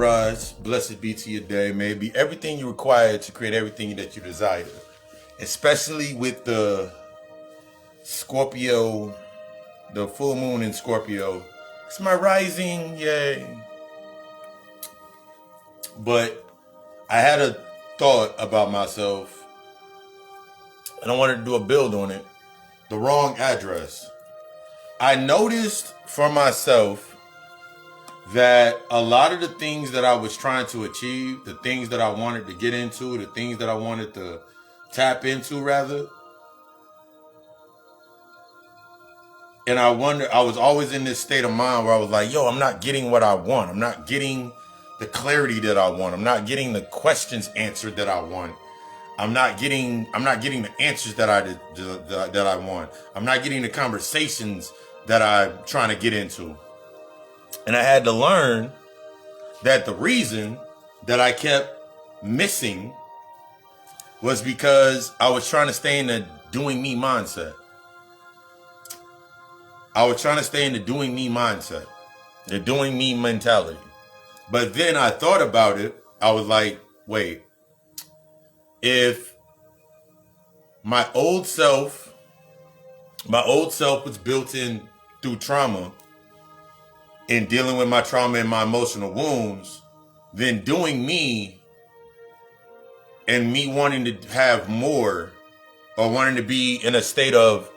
rise, blessed be to your day. May it be everything you require to create everything that you desire. Especially with the Scorpio, the full moon in Scorpio. It's my rising, yay. But I had a thought about myself, and I wanted to do a build on it. The wrong address. I noticed for myself that a lot of the things that I was trying to achieve, the things that I wanted to get into, the things that I wanted to tap into rather, and I was always in this state of mind where I was like, yo, I'm not getting what I want. I'm not getting the clarity that I want. I'm not getting the questions answered that I want. I'm not getting the answers that I want. I'm not getting the conversations that I'm trying to get into. And I had to learn that the reason that I kept missing was because I was trying to stay in the doing me mindset. I was trying to stay in the doing me mindset, the doing me mentality. But then I thought about it. I was like, wait, if my old self was built in through trauma, in dealing with my trauma and my emotional wounds, then doing me and me wanting to have more or wanting to be in a state of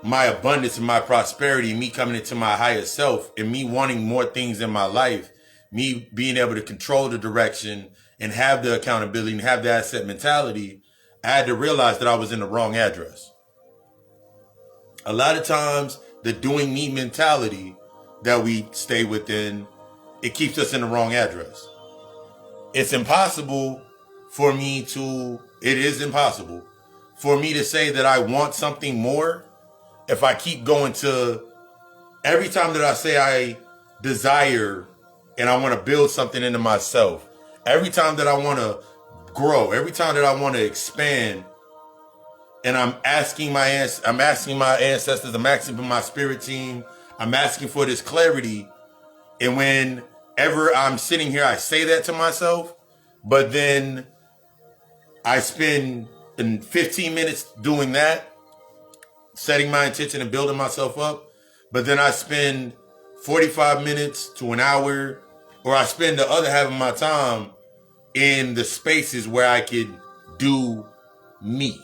my abundance and my prosperity, me coming into my higher self and me wanting more things in my life, me being able to control the direction and have the accountability and have the asset mentality, I had to realize that I was in the wrong address. A lot of times the doing me mentality that we stay within, it keeps us in the wrong address. It is impossible for me to say that I want something more if I keep going to, every time that I say I desire and I want to build something into myself, every time that I want to grow, every time that I want to expand, and I'm asking my ancestors, I'm asking my spirit team, I'm asking for this clarity. And whenever I'm sitting here, I say that to myself, but then I spend 15 minutes doing that, setting my intention and building myself up. But then I spend 45 minutes to an hour, or I spend the other half of my time in the spaces where I can do me.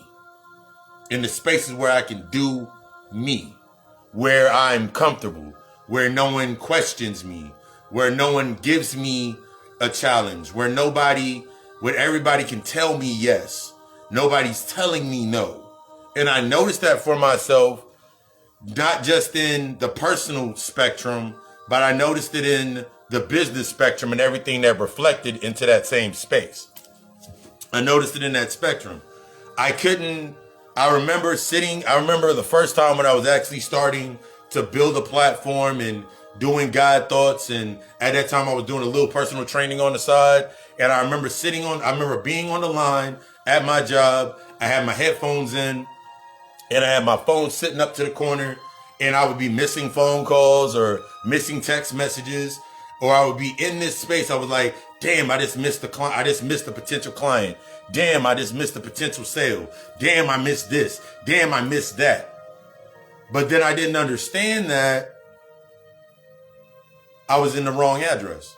In the spaces where I can do me. Where I'm comfortable, where no one questions me, where no one gives me a challenge, where everybody can tell me yes. Nobody's telling me no. And I noticed that for myself, not just in the personal spectrum, but I noticed it in the business spectrum and everything that reflected into that same space. I noticed it in that spectrum. I remember the first time when I was actually starting to build a platform and doing God thoughts. And at that time I was doing a little personal training on the side. And I remember being on the line at my job. I had my headphones in and I had my phone sitting up to the corner, and I would be missing phone calls or missing text messages, or I would be in this space. I was like, damn, I just missed the client. I just missed the potential client. Damn, I just missed the potential sale. Damn, I missed this. Damn, I missed that. But then I didn't understand that I was in the wrong address.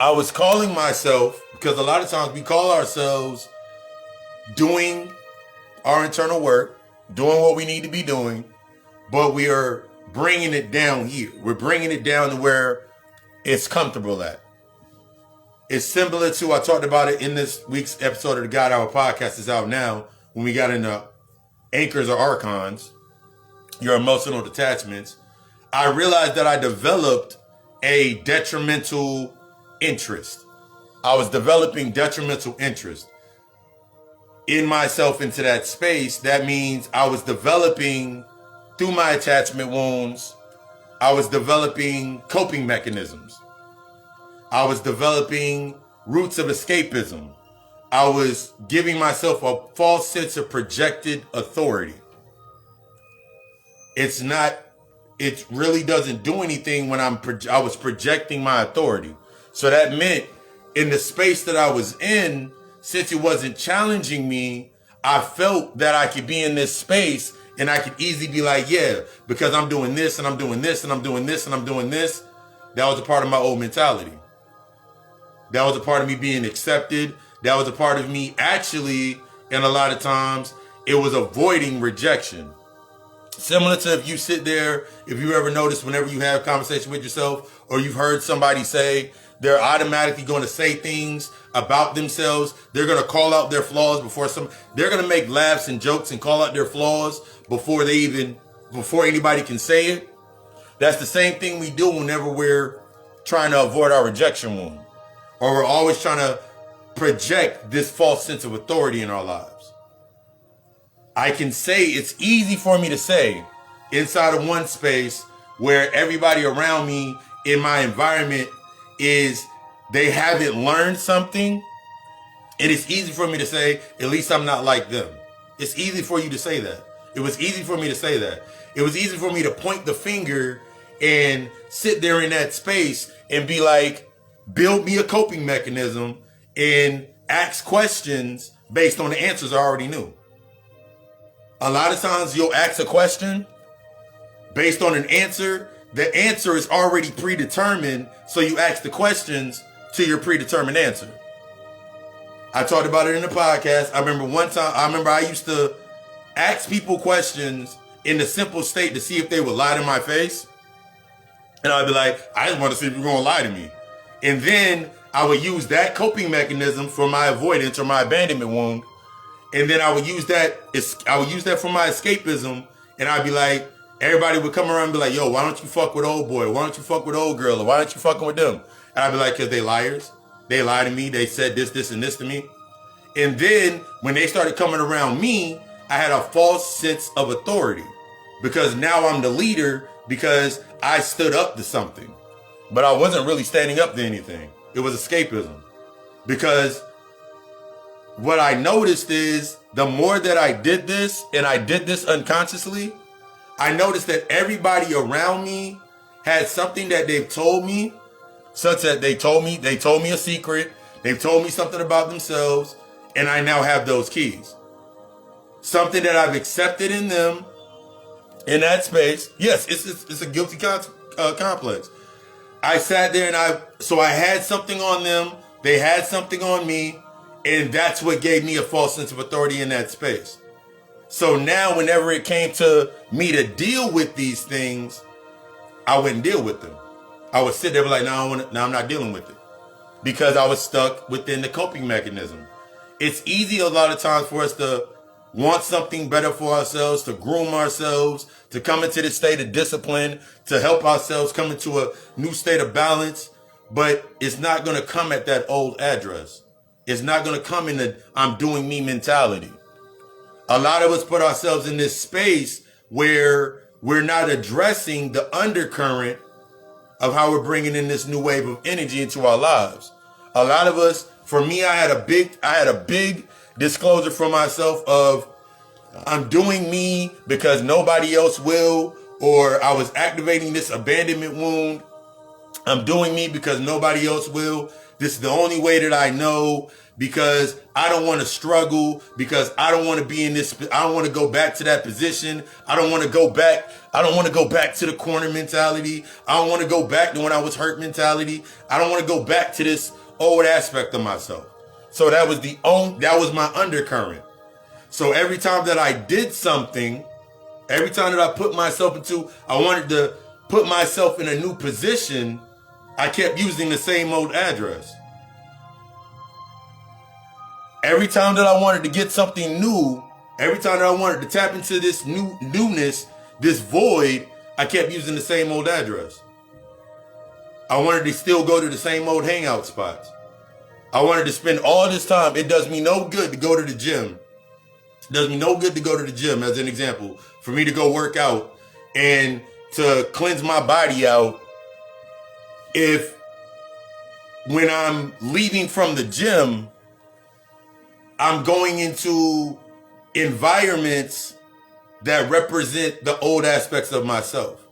I was calling myself, because a lot of times we call ourselves doing our internal work, doing what we need to be doing, but we are bringing it down here. We're bringing it down to where it's comfortable at. It's similar to, I talked about it in this week's episode of the God Hour podcast, is out now, when we got into anchors or archons, your emotional detachments. I realized that I developed a detrimental interest. I was developing detrimental interest in myself into that space. That means I was developing, through my attachment wounds, I was developing coping mechanisms. I was developing roots of escapism. I was giving myself a false sense of projected authority. It's not it really doesn't do anything when I was projecting my authority. So that meant in the space that I was in, since it wasn't challenging me, I felt that I could be in this space and I could easily be like, yeah, because I'm doing this and I'm doing this and I'm doing this and I'm doing this. That was a part of my old mentality. That was a part of me being accepted. That was a part of me actually, and a lot of times, it was avoiding rejection. Similar to if you sit there, if you ever notice whenever you have a conversation with yourself or you've heard somebody say, they're automatically going to say things about themselves. They're going to call out their flaws they're going to make laughs and jokes and call out their flaws before anybody can say it. That's the same thing we do whenever we're trying to avoid our rejection wound, or we're always trying to project this false sense of authority in our lives. I can say, it's easy for me to say inside of one space where everybody around me in my environment they haven't learned something. And it's easy for me to say, at least I'm not like them. It's easy for you to say that. It was easy for me to say that. It was easy for me to point the finger and sit there in that space and be like, build me a coping mechanism and ask questions based on the answers I already knew. A lot of times you'll ask a question based on an answer. The answer is already predetermined, so you ask the questions to your predetermined answer. I talked about it in the podcast. I remember I used to ask people questions in the simple state to see if they would lie to my face. And I'd be like, I just want to see if you're going to lie to me. And then I would use that coping mechanism for my avoidance or my abandonment wound. And then I would use that for my escapism. And I'd be like, everybody would come around and be like, yo, why don't you fuck with old boy? Why don't you fuck with old girl? Or why aren't you fucking with them? And I'd be like, because they liars. They lied to me. They said this, and this to me. And then when they started coming around me, I had a false sense of authority because now I'm the leader because I stood up to something. But I wasn't really standing up to anything. It was escapism. Because what I noticed is the more that I did this, and I did this unconsciously, I noticed that everybody around me had something that they've told me, such that they told me a secret, they've told me something about themselves, and I now have those keys. Something that I've accepted in them, in that space. Yes, it's a guilty complex. I sat there and I had something on them, they had something on me, and that's what gave me a false sense of authority in that space. So now whenever it came to me to deal with these things, I wouldn't deal with them. I would sit there and be like, no, I'm not dealing with it. Because I was stuck within the coping mechanism. It's easy a lot of times for us to want something better for ourselves, to groom ourselves, to come into this state of discipline, to help ourselves come into a new state of balance. But it's not going to come at that old address. It's not going to come in the I'm doing me mentality. A lot of us put ourselves in this space where we're not addressing the undercurrent of how we're bringing in this new wave of energy into our lives. A lot of us, for me, I had a big disclosure for myself of I'm doing me because nobody else will, or I was activating this abandonment wound. I'm doing me because nobody else will. This is the only way that I know, because I don't want to struggle, because I don't want to be in this, I don't want to go back to that position. I don't want to go back to the corner mentality. I don't want to go back to when I was hurt mentality. I don't want to go back to this old aspect of myself. So that was my undercurrent. So every time that I did something, every time that I wanted to put myself in a new position, I kept using the same old address. Every time that I wanted to get something new, every time that I wanted to tap into this newness, this void, I kept using the same old address. I wanted to still go to the same old hangout spots. I wanted to spend all this time. It does me no good to go to the gym. It does me no good to go to the gym, as an example, for me to go work out and to cleanse my body out, if when I'm leaving from the gym, I'm going into environments that represent the old aspects of myself.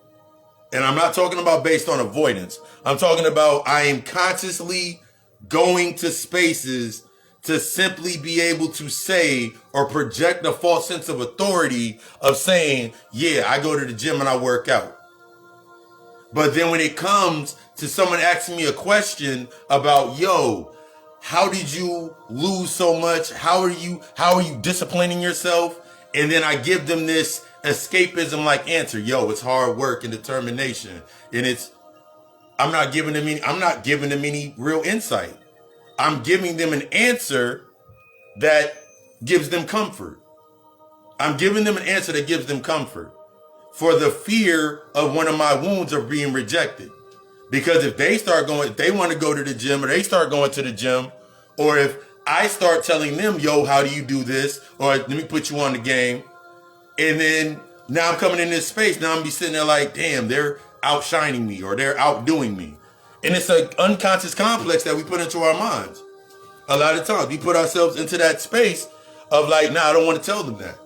And I'm not talking about based on avoidance. I'm talking about I am consciously going to spaces to simply be able to say or project a false sense of authority of saying, yeah, I go to the gym and I work out. But then when it comes to someone asking me a question about, yo, how did you lose so much? How are you disciplining yourself? And then I give them this escapism like answer. Yo, it's hard work and determination. And I'm not giving them any real insight. I'm giving them an answer that gives them comfort. I'm giving them an answer that gives them comfort for the fear of one of my wounds of being rejected. Because if they want to go to the gym, or they start going to the gym, or if I start telling them, yo, how do you do this? Or let me put you on the game. And then now I'm coming in this space. Now I'm gonna be sitting there like, damn, they're outshining me or they're outdoing me. And it's an unconscious complex that we put into our minds. A lot of times we put ourselves into that space of like, nah, I don't want to tell them that.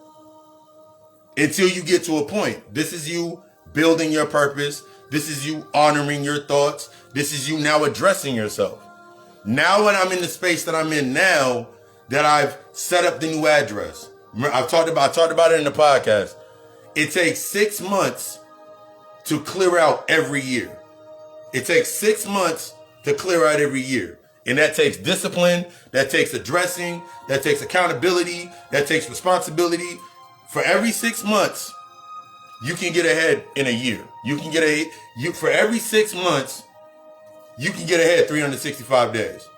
Until you get to a point. This is you building your purpose. This is you honoring your thoughts. This is you now addressing yourself. Now when I'm in the space that I'm in now, that I've set up the new address. I talked about it in the podcast. It takes 6 months to clear out every year. It takes 6 months to clear out every year. And that takes discipline, that takes addressing, that takes accountability, that takes responsibility. For every 6 months, you can get ahead in a year. For every 6 months, you can get ahead 365 days.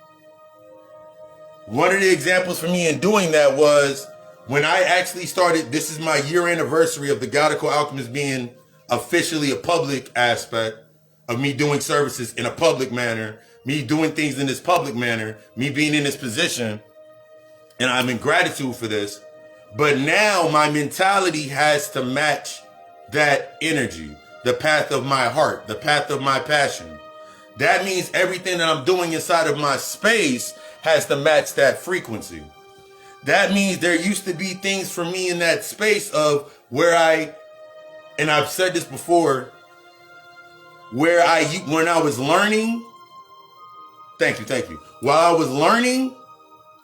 One of the examples for me in doing that was when I actually started, this is my year anniversary of the G.O.D Alchemist being officially a public aspect of me doing services in a public manner, me doing things in this public manner, me being in this position. And I'm in gratitude for this. But now my mentality has to match that energy, the path of my heart, the path of my passion. That means everything that I'm doing inside of my space has to match that frequency. That means there used to be things for me in that space of and I've said this before, when I was learning, thank you. While I was learning,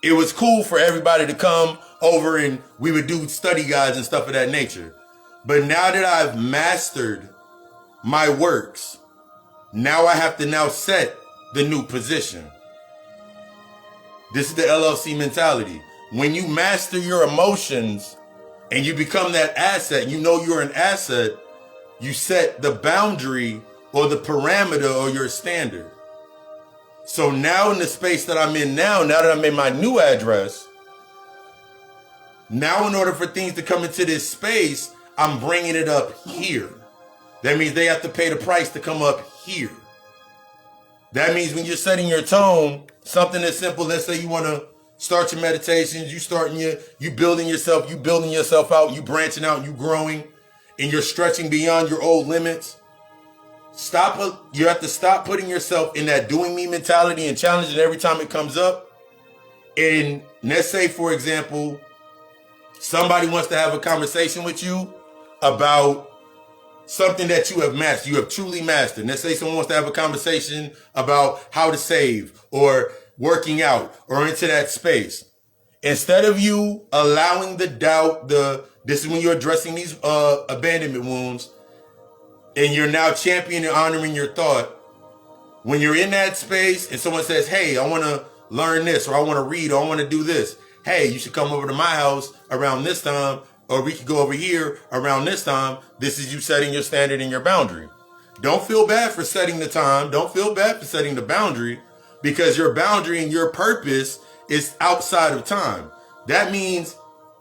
it was cool for everybody to come over and we would do study guides and stuff of that nature. But now that I've mastered my works, now I have to now set the new position. This is the LLC mentality. When you master your emotions and you become that asset, you know you're an asset, you set the boundary or the parameter or your standard. So now in the space that I'm in now that I'm in my new address, now in order for things to come into this space, I'm bringing it up here. That means they have to pay the price to come up here. That means when you're setting your tone, something as simple, let's say you want to start your meditations, you building yourself out, you branching out, you growing, and you're stretching beyond your old limits. You have to stop putting yourself in that doing me mentality and challenging every time it comes up. And let's say, for example, somebody wants to have a conversation with you about something that you have mastered, you have truly mastered. Let's say someone wants to have a conversation about how to save or working out or into that space. Instead of you allowing the doubt, this is when you're addressing these abandonment wounds, and you're now championing and honoring your thought. When you're in that space and someone says, hey, I want to learn this, or I want to read, or I want to do this. Hey, you should come over to my house around this time, or we could go over here around this time. This is you setting your standard and your boundary. Don't feel bad for setting the time. Don't feel bad for setting the boundary, because your boundary and your purpose is outside of time. That means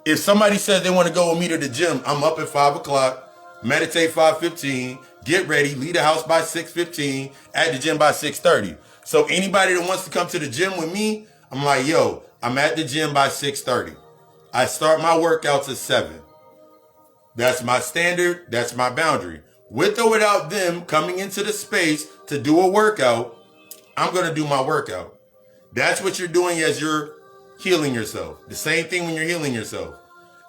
if somebody says they want to go with me to the gym, I'm up at 5 o'clock, meditate 5:15, get ready, leave the house by 6:15, at the gym by 6:30. So anybody that wants to come to the gym with me, I'm like, yo, I'm at the gym by 6:30. I start my workouts at 7. That's my standard. That's my boundary. With or without them coming into the space to do a workout, I'm going to do my workout. That's what you're doing as you're healing yourself. The same thing when you're healing yourself.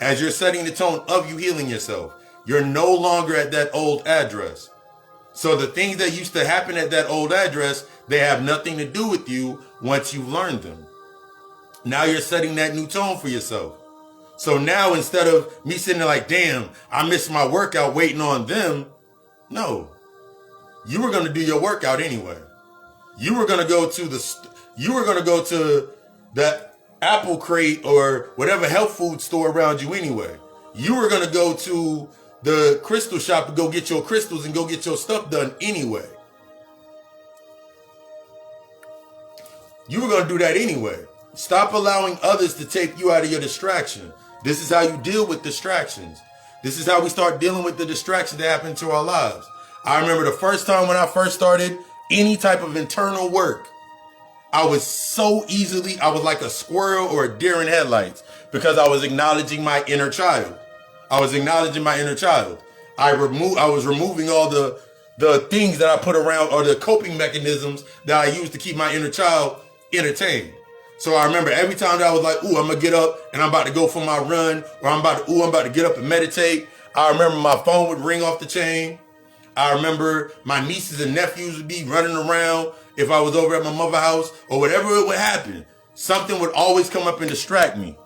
As you're setting the tone of you healing yourself, you're no longer at that old address. So the things that used to happen at that old address, they have nothing to do with you once you've learned them. Now you're setting that new tone for yourself. So now instead of me sitting there like, damn, I missed my workout waiting on them. No, you were going to do your workout anyway. You were going to go to the Apple Crate or whatever health food store around you anyway. You were going to go to the crystal shop to go get your crystals and go get your stuff done anyway. You were going to do that anyway. Stop allowing others to take you out of your distraction. This is how you deal with distractions. This is how we start dealing with the distractions that happen to our lives. I remember the first time when I first started any type of internal work, I was like a squirrel or a deer in headlights because I was acknowledging my inner child. I was removing all the things that I put around or the coping mechanisms that I used to keep my inner child entertained. So I remember every time that I was like, ooh, I'm going to get up and I'm about to go for my run, or I'm about to get up and meditate. I remember my phone would ring off the chain. I remember my nieces and nephews would be running around if I was over at my mother's house or whatever it would happen. Something would always come up and distract me.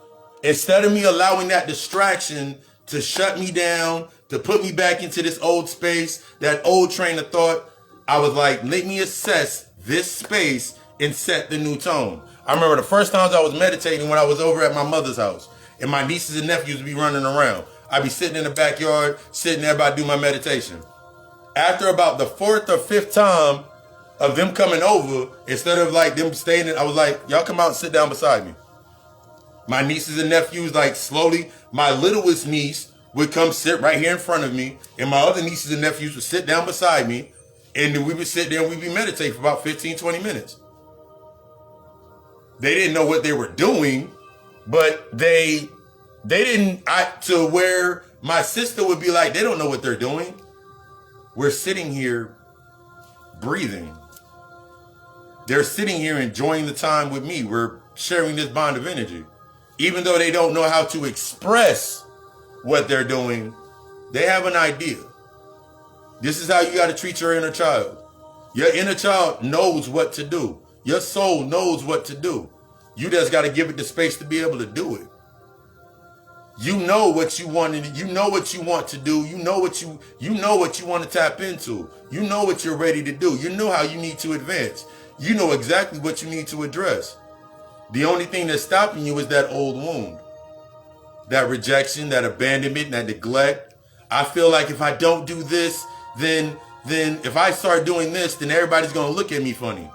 Instead of me allowing that distraction to shut me down, to put me back into this old space, that old train of thought, I was like, let me assess this space and set the new tone. I remember the first times I was meditating when I was over at my mother's house and my nieces and nephews would be running around. I'd be sitting in the backyard, sitting there about to do my meditation. After about the fourth or fifth time of them coming over, instead of like them staying in, I was like, y'all come out and sit down beside me. My nieces and nephews, like slowly, my littlest niece would come sit right here in front of me, and my other nieces and nephews would sit down beside me, and then we would sit there and we'd be meditating for about 15, 20 minutes. They didn't know what they were doing, but they didn't, to where my sister would be like, they don't know what they're doing. We're sitting here breathing. They're sitting here enjoying the time with me. We're sharing this bond of energy. Even though they don't know how to express what they're doing, they have an idea. This is how you got to treat your inner child. Your inner child knows what to do. Your soul knows what to do. You just got to give it the space to be able to do it. You know what you want, you know what you want to do. You know what you want to tap into. You know what you're ready to do. You know how you need to advance. You know exactly what you need to address. The only thing that's stopping you is that old wound. That rejection, that abandonment, that neglect. I feel like if I don't do this, then if I start doing this, then everybody's going to look at me funny.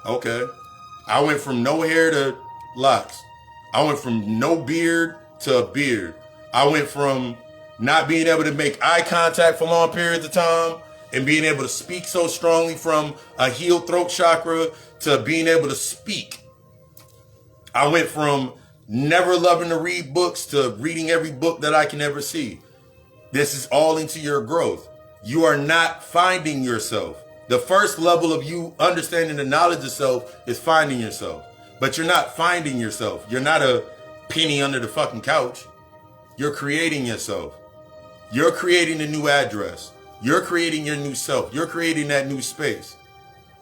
Okay. I went from no hair to locks. I went from no beard to a beard. I went from not being able to make eye contact for long periods of time and being able to speak so strongly from a healed throat chakra to being able to speak. I went from never loving to read books to reading every book that I can ever see. This is all into your growth. You are not finding yourself. The first level of you understanding the knowledge of self is finding yourself. But you're not finding yourself. You're not a penny under the fucking couch. You're creating yourself. You're creating a new address. You're creating your new self. You're creating that new space.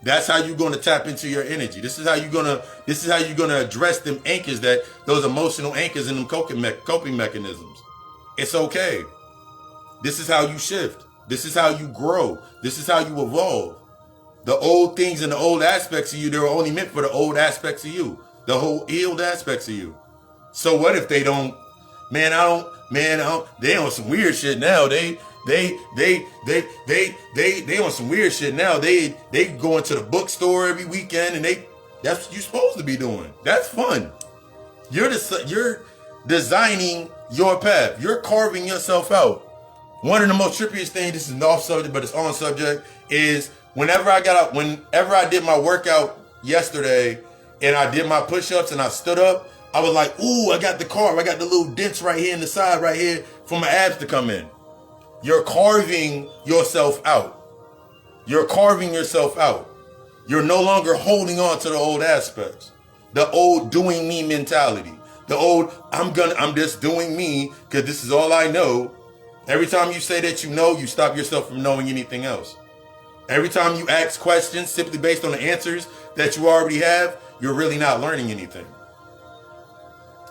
That's how you're going to tap into your energy. This is how you're going to address them anchors, those emotional anchors and them coping mechanisms. It's okay. This is how you shift. This is how you grow. This is how you evolve. The old things and the old aspects of you, they're only meant for the old aspects of you, the whole healed aspects of you. So what if they don't, they on some weird shit now. They on some weird shit now. They go into the bookstore every weekend and that's what you're supposed to be doing. That's fun. You're designing your path. You're carving yourself out. One of the most trippiest things, this is off subject, but it's on subject, is whenever I did my workout yesterday and I did my push-ups and I stood up, I was like, ooh, I got the carve. I got the little dents right here in the side right here for my abs to come in. You're carving yourself out. You're carving yourself out. You're no longer holding on to the old aspects. The old doing me mentality. The old, I'm just doing me because this is all I know. Every time you say that you know, you stop yourself from knowing anything else. Every time you ask questions simply based on the answers that you already have, you're really not learning anything.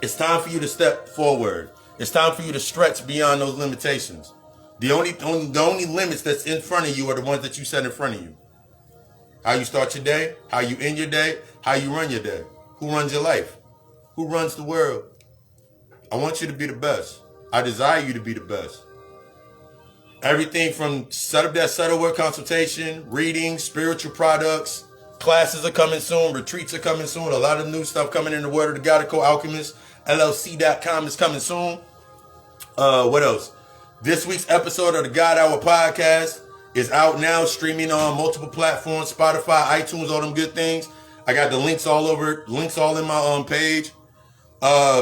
It's time for you to step forward. It's time for you to stretch beyond those limitations. The only limits that's in front of you are the ones that you set in front of you. How you start your day, how you end your day, how you run your day. Who runs your life? Who runs the world? I want you to be the best. I desire you to be the best. Everything from set up that subtle work consultation, reading, spiritual products, classes are coming soon, retreats are coming soon, a lot of new stuff coming in the Word of the God Alchemist. LLC.com is coming soon. What else? This week's episode of the God Hour podcast is out now, streaming on multiple platforms, Spotify, iTunes, all them good things. I got the links all over, links all in my page.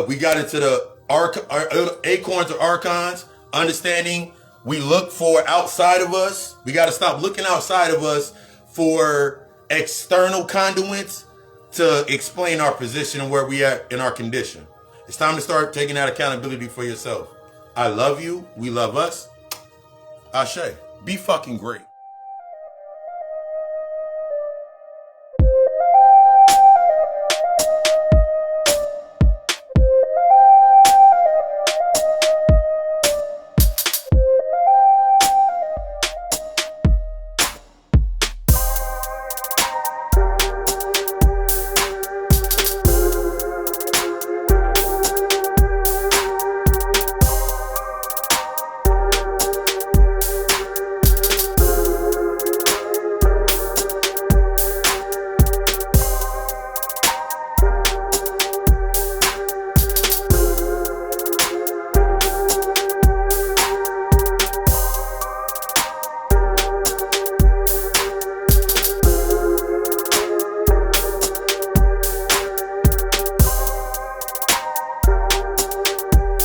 We got into the acorns or archons, understanding we look for outside of us. We got to stop looking outside of us for external conduits to explain our position and where we at in our condition. It's time to start taking that accountability for yourself. I love you. We love us. Ashe. Be fucking great.